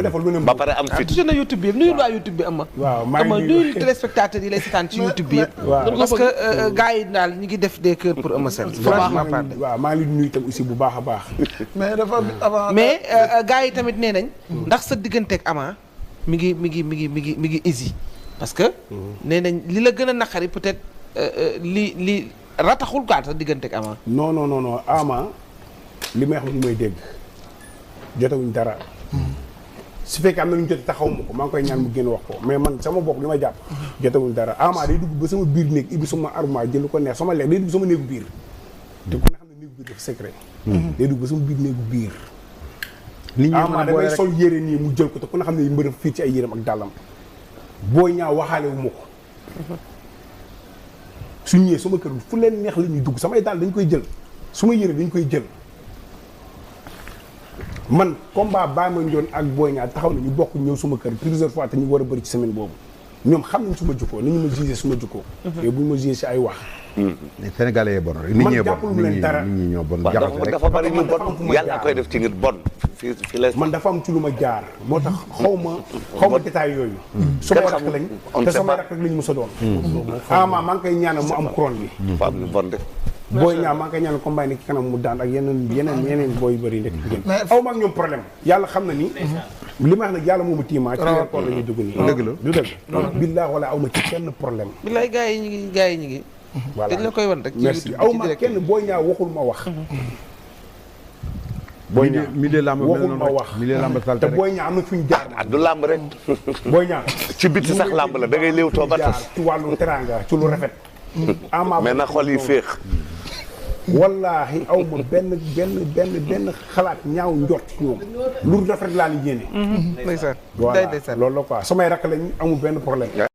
defal lu ne ba pare am fit. touché na YouTube bi yëpp nuyu waa YouTube bi am. waaw maa ngi nuyu téléspectateurs yi lay seetaan ci YouTube bi yëpp. waaw parce que gars yi daal ñu ngi def des cœurs pour Eumeu Sène. franchement parlé waaw maa ngi nuyu itam aussi bu baax a baax. mais dafa avant. mais gars yi tamit nee nañ. ndax sa digganteeg Ama mi ngi easy. parce que. nee nañ li la gën a naqari peut-être li rataxul quoi sa digganteeg Ama. non Ama li may wax mooy dégg jotewuñ dara. su fekkee am na lu ñu jot taxaw ma ko maa ngi koy ñaan mu génn wax ko mais man sama bopp li ma jàpp. jotewuñ dara Ama day dugg ba sama biir néeg ibbi sama armoire jël ko neex sama lekk day dugg sama néegu biir. te ku ne xam ne néegu biir dafa secret. day dugg ba sama biir néegu biir. nit ñi Ama damay sol yére nii mu jël ko te ku ne xam ne mbërëb fii ci ay yéreem ak dàllam. booy ñaaw waxaale wu ma ko. su ñëwee sama kër fu leen neex la ñuy dugg samay daal dañ koy jël su ma yére dañ koy jël. man combat Baye Mandione ak Boy Niang taxaw na ñu bokk ñëw suma kër plusieurs fois te ñu war a bëri ci semaine boobu ñoom xam nañ suma jukkoo nañu ma jugé suma jukkoo mais buñ ma jugé si ay wax. Sénégalais yi bon rek nit ñee bon nit ñi ñoo bon dafa bari ñu bon yàlla koy def ci nit bon fii la man dafa am ci lu ma jaar moo tax xaw ma détail yooyu samay rakk lañ te samay rakk rek lañ mos a doon Ama maa ngi koy ñaanal mu am couronne bi fa am lu bon de Boy Niang maa ngi koy ñaanal combat nekk kanam mu daan ak yeneen booy yu bëri nekk jigéen aw ma ak ñoom problème yàlla xam na ni li ma wax nag yàlla moomu tiimaa ci weer koor la ñuy dugg nii dëgg la du dëgg billaahi wala aw ma ci kenn problème billaay gars yi ñu ngi voilà dañ la koy wan rek merci aw ma kenn Boy Niang waxul ma wax Boy Niang milieu lamb waxul ma wax milieu lamb te Boy Niang am na fu ñu jaar du lamb rek Boy Niang ci biti sax lamb la da ngay léew too ba tas ci wàllu teranga ci lu rafet Ama mais na xol yi féex wallaahi aw ma benn xalaat ñaaw njort ci ñoom lu rafet laa ni yéene ndeysaan voilà loolu la quoi samay rakk lañ amul benn problème